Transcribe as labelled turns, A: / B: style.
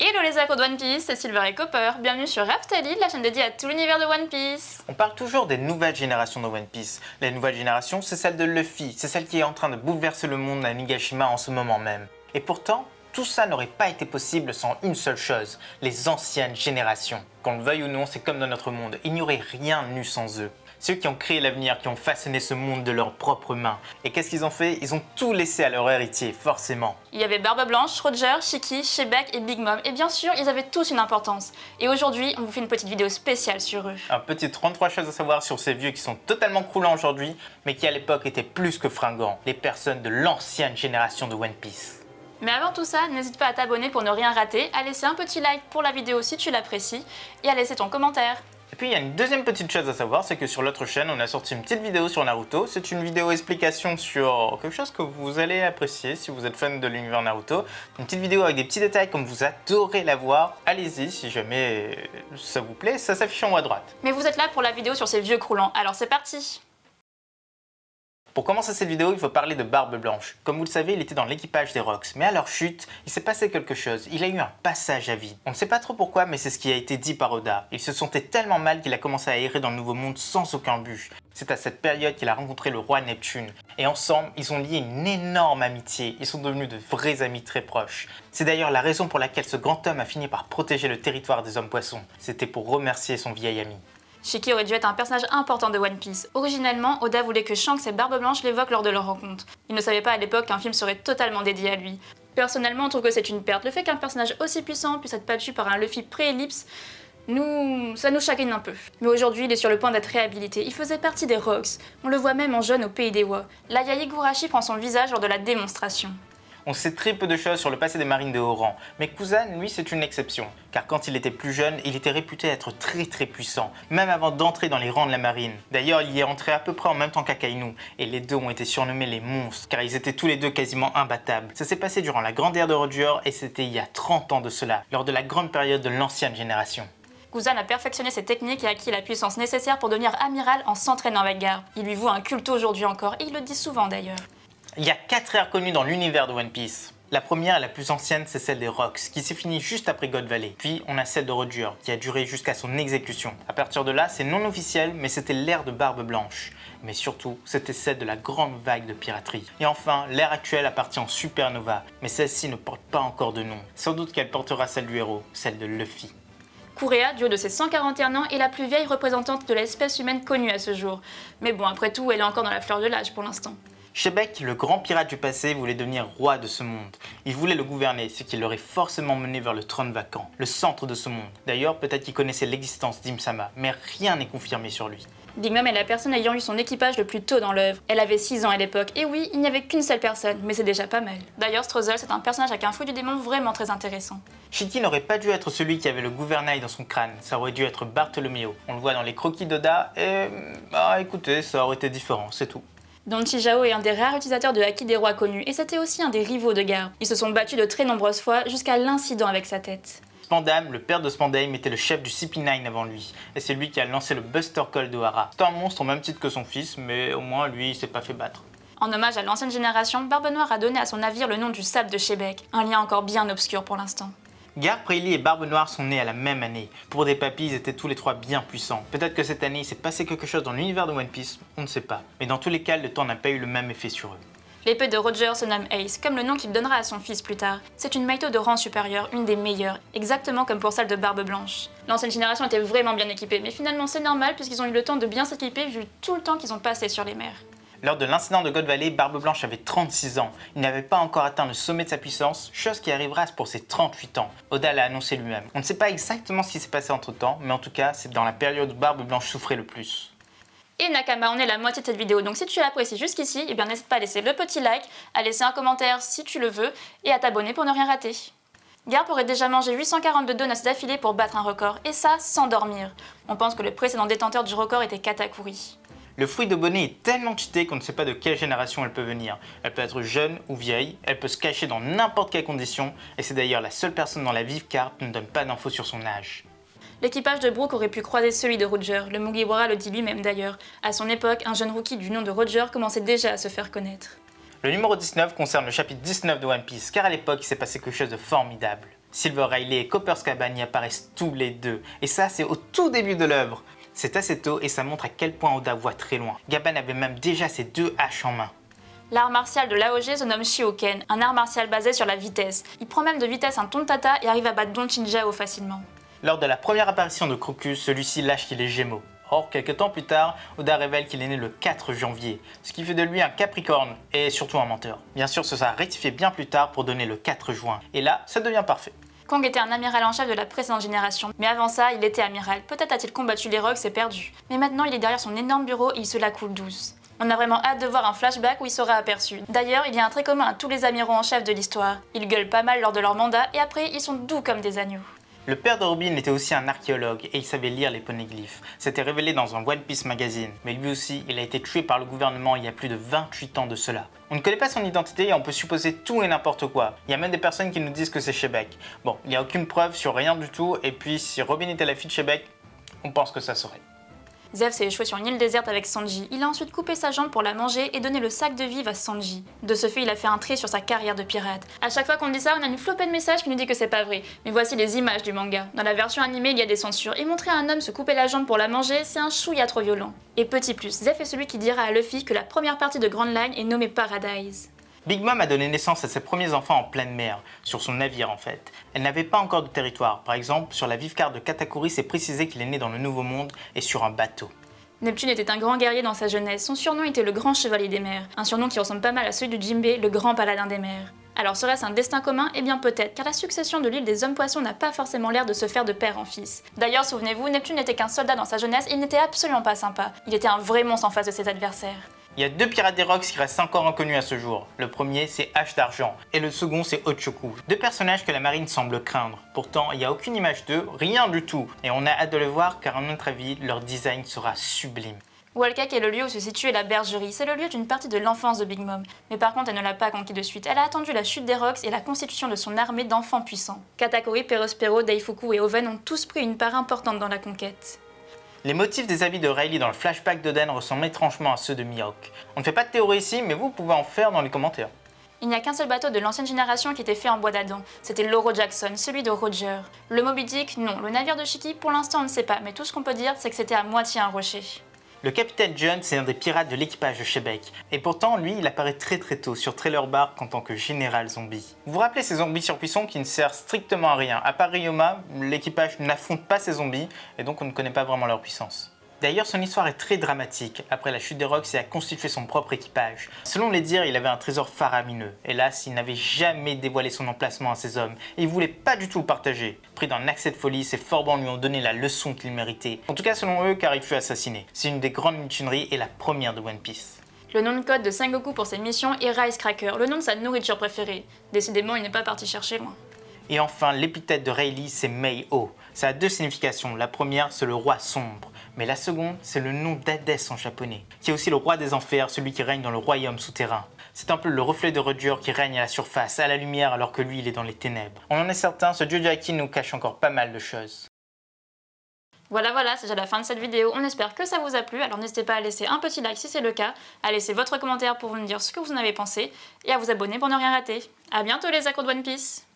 A: Hello les accros de One Piece, c'est Silver et Copper, bienvenue sur Raftalie, la chaîne dédiée à tout l'univers de One Piece.
B: On parle toujours des nouvelles générations de One Piece. La nouvelle génération, c'est celle de Luffy, c'est celle qui est en train de bouleverser le monde à Nigashima en ce moment même. Et pourtant, tout ça n'aurait pas été possible sans une seule chose, les anciennes générations. Qu'on le veuille ou non, c'est comme dans notre monde, il n'y aurait rien eu sans eux. Ceux qui ont créé l'avenir, qui ont façonné ce monde de leurs propres mains. Et qu'est-ce qu'ils ont fait? Ils ont tout laissé à leur héritier, forcément.
A: Il y avait Barbe Blanche, Roger, Shiki, Shebeck et Big Mom, et bien sûr, ils avaient tous une importance. Et aujourd'hui, on vous fait une petite vidéo spéciale sur eux.
B: Un petit 33 choses à savoir sur ces vieux qui sont totalement croulants aujourd'hui, mais qui à l'époque étaient plus que fringants. Les personnes de l'ancienne génération de One Piece.
A: Mais avant tout ça, n'hésite pas à t'abonner pour ne rien rater, à laisser un petit like pour la vidéo si tu l'apprécies, et à laisser ton commentaire.
B: Et puis il y a une deuxième petite chose à savoir, c'est que sur l'autre chaîne, on a sorti une petite vidéo sur Naruto. C'est une vidéo explication sur quelque chose que vous allez apprécier si vous êtes fan de l'univers Naruto. Une petite vidéo avec des petits détails comme vous adorez la voir. Allez-y si jamais ça vous plaît, ça s'affiche en haut à droite.
A: Mais vous êtes là pour la vidéo sur ces vieux croulants, alors c'est parti!
B: Pour commencer cette vidéo, il faut parler de Barbe Blanche. Comme vous le savez, il était dans l'équipage des Rocks, mais à leur chute, il s'est passé quelque chose. Il a eu un passage à vide. On ne sait pas trop pourquoi, mais c'est ce qui a été dit par Oda. Il se sentait tellement mal qu'il a commencé à errer dans le Nouveau Monde sans aucun but. C'est à cette période qu'il a rencontré le roi Neptune. Et ensemble, ils ont lié une énorme amitié. Ils sont devenus de vrais amis très proches. C'est d'ailleurs la raison pour laquelle ce grand homme a fini par protéger le territoire des hommes-poissons. C'était pour remercier son vieil ami.
A: Shiki aurait dû être un personnage important de One Piece. Originellement, Oda voulait que Shanks et Barbe Blanche l'évoquent lors de leur rencontre. Il ne savait pas à l'époque qu'un film serait totalement dédié à lui. Personnellement, on trouve que c'est une perte. Le fait qu'un personnage aussi puissant puisse être battu par un Luffy pré-ellipse, ça nous chagrine un peu. Mais aujourd'hui, il est sur le point d'être réhabilité. Il faisait partie des Rocks. On le voit même en jeune au pays des Wa. Là, Higurashi prend son visage lors de la démonstration.
B: On sait très peu de choses sur le passé des marines de haut rang, mais Kuzan, lui, c'est une exception. Car quand il était plus jeune, il était réputé être très puissant, même avant d'entrer dans les rangs de la marine. D'ailleurs, il y est entré à peu près en même temps qu'Akainu, et les deux ont été surnommés les monstres, car ils étaient tous les deux quasiment imbattables. Ça s'est passé durant la grande ère de Roger, et c'était il y a 30 ans de cela, lors de la grande période de l'ancienne génération.
A: Kuzan a perfectionné ses techniques et acquis la puissance nécessaire pour devenir amiral en s'entraînant avec garde. Il lui voue un culte aujourd'hui encore, et il le dit souvent d'ailleurs.
B: Il y a 4 ères connues dans l'univers de One Piece. La première et la plus ancienne, c'est celle des Rocks, qui s'est finie juste après God Valley. Puis on a celle de Roger, qui a duré jusqu'à son exécution. À partir de là, c'est non officiel, mais c'était l'ère de Barbe Blanche. Mais surtout, c'était celle de la grande vague de piraterie. Et enfin, l'ère actuelle appartient en Supernova, mais celle-ci ne porte pas encore de nom. Sans doute qu'elle portera celle du héros, celle de Luffy.
A: Kurea, du haut de ses 141 ans, est la plus vieille représentante de l'espèce humaine connue à ce jour. Mais bon, après tout, elle est encore dans la fleur de l'âge pour l'instant.
B: Shebeck, le grand pirate du passé, voulait devenir roi de ce monde. Il voulait le gouverner, ce qui l'aurait forcément mené vers le trône vacant, le centre de ce monde. D'ailleurs, peut-être qu'il connaissait l'existence d'Im-sama, mais rien n'est confirmé sur lui.
A: Big Mom est la personne ayant eu son équipage le plus tôt dans l'œuvre. Elle avait 6 ans à l'époque, et oui, il n'y avait qu'une seule personne, mais c'est déjà pas mal. D'ailleurs, Strozel, c'est un personnage avec un fouet du démon vraiment très intéressant.
B: Shiki n'aurait pas dû être celui qui avait le gouvernail dans son crâne, ça aurait dû être Bartholoméo. On le voit dans les croquis d'Oda, et écoutez, ça aurait été différent, c'est tout.
A: Don Chijao est un des rares utilisateurs de Haki des rois connus, et c'était aussi un des rivaux de garde. Ils se sont battus de très nombreuses fois, jusqu'à l'incident avec sa tête.
B: Spandam, le père de Spandame, était le chef du CP9 avant lui, et c'est lui qui a lancé le Buster Call d'Ohara. C'est un monstre au même titre que son fils, mais au moins lui, il s'est pas fait battre.
A: En hommage à l'ancienne génération, Barbe Noire a donné à son navire le nom du sable de Shebeck, un lien encore bien obscur pour l'instant.
B: Garp, Rayleigh et Barbe Noire sont nés à la même année. Pour des papis, ils étaient tous les trois bien puissants. Peut-être que cette année, il s'est passé quelque chose dans l'univers de One Piece, on ne sait pas. Mais dans tous les cas, le temps n'a pas eu le même effet sur eux.
A: L'épée de Roger se nomme Ace, comme le nom qu'il donnera à son fils plus tard. C'est une Meito de rang supérieur, une des meilleures, exactement comme pour celle de Barbe Blanche. L'ancienne génération était vraiment bien équipée, mais finalement c'est normal puisqu'ils ont eu le temps de bien s'équiper vu tout le temps qu'ils ont passé sur les mers.
B: Lors de l'incident de God Valley, Barbe Blanche avait 36 ans. Il n'avait pas encore atteint le sommet de sa puissance, chose qui arrivera pour ses 38 ans. Oda l'a annoncé lui-même. On ne sait pas exactement ce qui s'est passé entre temps, mais en tout cas, c'est dans la période où Barbe Blanche souffrait le plus.
A: Et Nakama, on est à la moitié de cette vidéo, donc si tu l'apprécies jusqu'ici, eh bien n'hésite pas à laisser le petit like, à laisser un commentaire si tu le veux, et à t'abonner pour ne rien rater. Garp aurait déjà mangé 842 donuts d'affilée pour battre un record, et ça sans dormir. On pense que le précédent détenteur du record était Katakuri.
B: Le fruit de bonnet est tellement cheaté qu'on ne sait pas de quelle génération elle peut venir. Elle peut être jeune ou vieille, elle peut se cacher dans n'importe quelle condition, et c'est d'ailleurs la seule personne dans la vive carte qui ne donne pas d'infos sur son âge.
A: L'équipage de Brook aurait pu croiser celui de Roger, le Mugiwara le dit lui-même d'ailleurs. À son époque, un jeune rookie du nom de Roger commençait déjà à se faire connaître.
B: Le numéro 19 concerne le chapitre 19 de One Piece, car à l'époque il s'est passé quelque chose de formidable. Silver Riley et Copper's Cabane y apparaissent tous les deux, et ça c'est au tout début de l'œuvre. C'est assez tôt et ça montre à quel point Oda voit très loin. Gaban avait même déjà ses 2 haches en main.
A: L'art martial de l'AOG se nomme Shioken, un art martial basé sur la vitesse. Il prend même de vitesse un Tontata et arrive à battre Don Chinjao facilement.
B: Lors de la première apparition de Crocus, celui-ci lâche qu'il est Gémeaux. Or, quelques temps plus tard, Oda révèle qu'il est né le 4 janvier, ce qui fait de lui un Capricorne et surtout un menteur. Bien sûr, ce sera rectifié bien plus tard pour donner le 4 juin, et là, ça devient parfait.
A: Kong était un amiral en chef de la précédente génération, mais avant ça, il était amiral. Peut-être a-t-il combattu les Rocs et perdu. Mais maintenant, il est derrière son énorme bureau et il se la coule douce. On a vraiment hâte de voir un flashback où il sera aperçu. D'ailleurs, il y a un trait commun à tous les amiraux en chef de l'histoire. Ils gueulent pas mal lors de leur mandat et après, ils sont doux comme des agneaux.
B: Le père de Robin était aussi un archéologue et il savait lire les poneglyphes. C'était révélé dans un One Piece magazine, mais lui aussi, il a été tué par le gouvernement il y a plus de 28 ans de cela. On ne connaît pas son identité et on peut supposer tout et n'importe quoi. Il y a même des personnes qui nous disent que c'est Shebeck. Bon, il n'y a aucune preuve sur rien du tout et puis si Robin était la fille de Shebeck, on pense que ça serait.
A: Zeff s'est échoué sur une île déserte avec Sanji. Il a ensuite coupé sa jambe pour la manger et donné le sac de vivre à Sanji. De ce fait, il a fait un trait sur sa carrière de pirate. À chaque fois qu'on dit ça, on a une flopée de messages qui nous dit que c'est pas vrai. Mais voici les images du manga. Dans la version animée, il y a des censures. Et montrer à un homme se couper la jambe pour la manger, c'est un chouïa trop violent. Et petit plus, Zeff est celui qui dira à Luffy que la première partie de Grand Line est nommée Paradise.
B: Big Mom a donné naissance à ses premiers enfants en pleine mer, sur son navire en fait. Elle n'avait pas encore de territoire. Par exemple, sur la vive carte de Katakuri, c'est précisé qu'il est né dans le Nouveau Monde et sur un bateau.
A: Neptune était un grand guerrier dans sa jeunesse, son surnom était le Grand Chevalier des Mers, un surnom qui ressemble pas mal à celui du Jinbei, le Grand Paladin des Mers. Alors serait-ce un destin commun? Eh bien peut-être, car la succession de l'île des Hommes-Poissons n'a pas forcément l'air de se faire de père en fils. D'ailleurs, souvenez-vous, Neptune n'était qu'un soldat dans sa jeunesse et il n'était absolument pas sympa. Il était un vrai monstre en face de ses adversaires.
B: Il y a 2 pirates des Rocks qui restent encore inconnus à ce jour. Le premier, c'est Hache d'Argent, et le second, c'est Ochoku. 2 personnages que la marine semble craindre. Pourtant, il n'y a aucune image d'eux, rien du tout. Et on a hâte de le voir car à notre avis, leur design sera sublime.
A: Walcak est le lieu où se situait la bergerie, c'est le lieu d'une partie de l'enfance de Big Mom. Mais par contre, elle ne l'a pas conquis de suite. Elle a attendu la chute des Rocks et la constitution de son armée d'enfants puissants. Katakuri, Perospero, Daifuku et Oven ont tous pris une part importante dans la conquête.
B: Les motifs des habits de Riley dans le flashback d'Oden ressemblent étrangement à ceux de Mihawk. On ne fait pas de théorie ici, mais vous pouvez en faire dans les commentaires.
A: Il n'y a qu'un seul bateau de l'ancienne génération qui était fait en bois d'Adam, c'était l'Oro Jackson, celui de Roger. Le Moby Dick, non. Le navire de Shiki, pour l'instant on ne sait pas, mais tout ce qu'on peut dire c'est que c'était à moitié un rocher.
B: Le capitaine John, c'est un des pirates de l'équipage de Shebeck. Et pourtant, lui, il apparaît très tôt sur Trailer Bark en tant que général zombie. Vous vous rappelez ces zombies surpuissants qui ne servent strictement à rien? À part Ryoma, l'équipage n'affronte pas ces zombies et donc on ne connaît pas vraiment leur puissance. D'ailleurs, son histoire est très dramatique. Après la chute des Rocks, il a constitué son propre équipage. Selon les dires, il avait un trésor faramineux. Hélas, il n'avait jamais dévoilé son emplacement à ses hommes et il voulait pas du tout le partager. Pris d'un accès de folie, ses forbans lui ont donné la leçon qu'il méritait. En tout cas, selon eux, car il fut assassiné. C'est une des grandes mutineries et la première de One Piece.
A: Le nom de code de Sengoku pour ses missions est Rice Cracker, le nom de sa nourriture préférée. Décidément, il n'est pas parti chercher loin.
B: Et enfin, l'épithète de Rayleigh, c'est Mei-O. Ça a 2 significations. La première, c'est le roi sombre. Mais la seconde, c'est le nom d'Hadès en japonais, qui est aussi le roi des enfers, celui qui règne dans le royaume souterrain. C'est un peu le reflet de Roger qui règne à la surface, à la lumière, alors que lui, il est dans les ténèbres. On en est certain, ce Jojaki nous cache encore pas mal de choses.
A: Voilà, c'est déjà la fin de cette vidéo. On espère que ça vous a plu, alors n'hésitez pas à laisser un petit like si c'est le cas, à laisser votre commentaire pour vous me dire ce que vous en avez pensé, et à vous abonner pour ne rien rater. A bientôt les accros de One Piece!